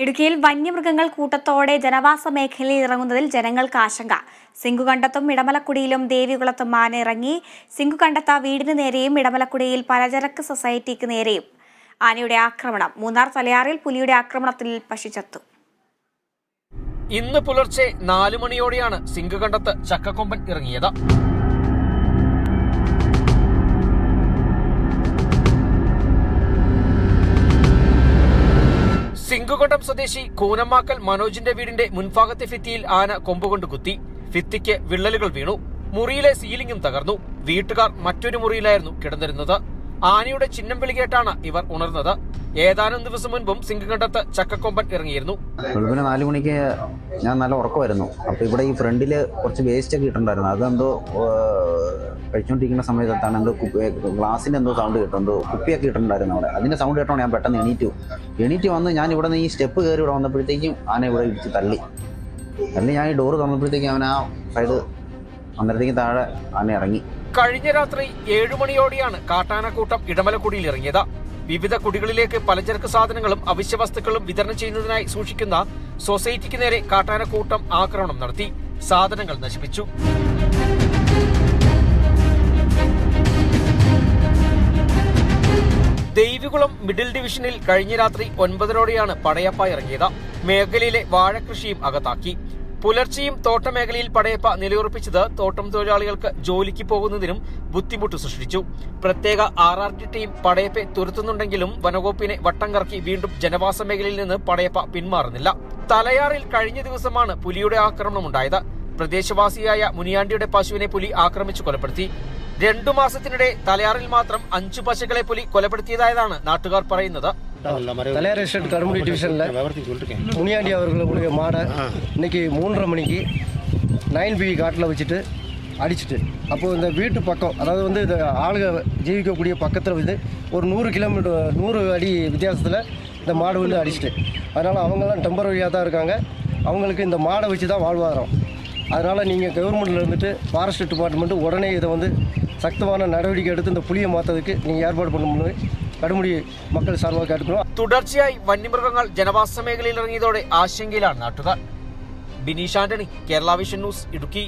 ഇടുക്കിയിൽ വന്യമൃഗങ്ങൾ കൂട്ടത്തോടെ ജനവാസ മേഖലയിൽ ഇറങ്ങുന്നതിൽ ജനങ്ങൾക്ക് ആശങ്ക. സിംഗുകണ്ടത്തും ഇടമലക്കുടിയിലും ദേവികുളത്തും ആന ഇറങ്ങി. സിംഗുകണ്ടത്ത വീടിന് നേരെയും ഇടമലക്കുടിയിൽ പലചരക്ക് സൊസൈറ്റിക്ക് നേരെയും ആനയുടെ ആക്രമണം. മൂന്നാർ തലയാറിൽ പുലിയുടെ ആക്രമണത്തിൽ പശു ചത്തു. ഇന്ന് പുലർച്ചെ 4 മണിയോടെയാണ് സിംഗുകണ്ടത്ത് ചക്കക്കൊമ്പൻ ഇറങ്ങിയത്. സിംഗുകണ്ടം സ്വദേശി കൂനമാക്കൽ മനോജിന്റെ വീടിന്റെ മുൻഭാഗത്തെ ഭിത്തിയിൽ ആന കൊമ്പുകൊണ്ട് കുത്തി. ഭിത്തിക്ക് വിള്ളലുകൾ വീണു. മുറിയിലെ സീലിംഗും തകർന്നു. വീട്ടുകാർ മറ്റൊരു മുറിയിലായിരുന്നു കിടന്നിരുന്നത്. ആനയുടെ ചിഹ്നം വിളി കേട്ടാണ് ഇവർ ഉണർന്നത്. ഏതാനും ദിവസം മുൻപും സിംഗുകണ്ടത്ത് ചക്കക്കൊമ്പൻ ഇറങ്ങിയിരുന്നു. 4 മണിക്ക് ഞാൻ നല്ല ഉറക്കമായിരുന്നു. അപ്പോൾ ഇവിടെ ഈ ഫ്രണ്ടിൽ കുറച്ച് വേസ്റ്റ് ഒക്കെ ഇട്ടുണ്ടായിരുന്നു. അതെന്തോ കഴിച്ചുകൊണ്ടിരിക്കുന്ന സമയത്താണ് ഗ്ലാസിന്റെ എന്തോ സൗണ്ട് കേട്ടോ, എന്തോ കുപ്പിയൊക്കെ ഇട്ടിട്ടുണ്ടായിരുന്നു അവിടെ. അതിന്റെ സൗണ്ട് കേട്ടോണ്ട് ഞാൻ പെട്ടെന്ന് എണീറ്റ് വന്ന് ഞാൻ ഇവിടെ നിന്ന് ഈ സ്റ്റെപ്പ് കയറി ഇവിടെ വന്നപ്പോഴത്തേക്കും ആന ഇവിടെ ഇടിച്ച് തള്ളി. ഞാൻ ഈ ഡോറ് തുറന്നപ്പോഴത്തേക്കും അവൻ ആ സൈഡ് അന്നേരത്തേക്ക് താഴെ ആന ഇറങ്ങി. കഴിഞ്ഞ രാത്രി 7 മണിയോടെയാണ് കാട്ടാനക്കൂട്ടം ഇടമലക്കുടിയിൽ ഇറങ്ങിയത്. വിവിധ കുടികളിലേക്ക് പലചരക്ക് സാധനങ്ങളും അവശ്യ വസ്തുക്കളും വിതരണം ചെയ്യുന്നതിനായി സൂക്ഷിക്കുന്ന സൊസൈറ്റിക്ക് നേരെ കാട്ടാനക്കൂട്ടം ആക്രമണം നടത്തി. സാധനങ്ങൾ നശിപ്പിച്ചു. ദേവികുളം മിഡിൽ ഡിവിഷനിൽ കഴിഞ്ഞ രാത്രി 9:30ഓടെയാണ് പടയപ്പ ഇറങ്ങിയത്. മേഖലയിലെ വാഴകൃഷിയും അകത്താക്കി. പുലർച്ചെയും തോട്ടമേഖലയിൽ പടയപ്പ നിലയുറപ്പിച്ചത് തോട്ടം തൊഴിലാളികൾക്ക് ജോലിക്ക് പോകുന്നതിനും ബുദ്ധിമുട്ട് സൃഷ്ടിച്ചു. പ്രത്യേക RRT ടീം പടയപ്പെ തുരത്തുന്നുണ്ടെങ്കിലും വനവകുപ്പിനെ വട്ടം കറക്കി വീണ്ടും ജനവാസ മേഖലയിൽ നിന്ന് പടയപ്പ പിന്മാറുന്നില്ല. തലയാറിൽ കഴിഞ്ഞ ദിവസമാണ് പുലിയുടെ ആക്രമണമുണ്ടായത്. പ്രദേശവാസിയായ മുനിയാണ്ടിയുടെ പശുവിനെ പുലി ആക്രമിച്ചു കൊലപ്പെടുത്തി. 2 മാസത്തിനിടെ തലയാറിൽ മാത്രം 5 പശുക്കളെ പുലി കൊലപ്പെടുത്തിയതായതാണ് നാട്ടുകാർ പറയുന്നത്. തലയാർ എസ്റ്റേറ്റ് കടമുടി ഡിവിഷനിലെ മുനിയാണ്ടി അവர்களுடைய மாடை இன்னைக்கு 3:30 மணிக்கு 9B காட்டில் வச்சுட்டு அடிச்சுட்டு, அப்போது இந்த வீட்டு பக்கம், அதாவது வந்து இந்த ஆளுக ஜீவிக்கக்கூடிய பக்கத்தில் வந்து ஒரு 100 அடி வித்தியாசத்தில் இந்த மாடு வந்து அடிச்சுட்டு, அதனால் அவங்கெல்லாம் டெம்பரரியாக தான் இருக்காங்க. அவங்களுக்கு இந்த மாடை வச்சு தான் வாழ்வாதாரம். அதனால் நீங்கள் கவர்மெண்ட்டில் இருந்துட்டு ஃபாரஸ்ட் டிபார்ட்மெண்ட்டு உடனே இதை வந்து சக்தமான நடவடிக்கை எடுத்து இந்த புலியை மாற்றதுக்கு நீங்கள் ஏற்பாடு பண்ணணும்னு കടുമുടി മക്കൾ സാർവ കേട്ടുന്നു. തുടർച്ചയായി വന്യമൃഗങ്ങൾ ജനവാസ മേഖലയിൽ ഇറങ്ങിയതോടെ ആശങ്കയിലാണ് നാട്ടുകാർ. Bineesh Antony, Kerala vision news, Idukki.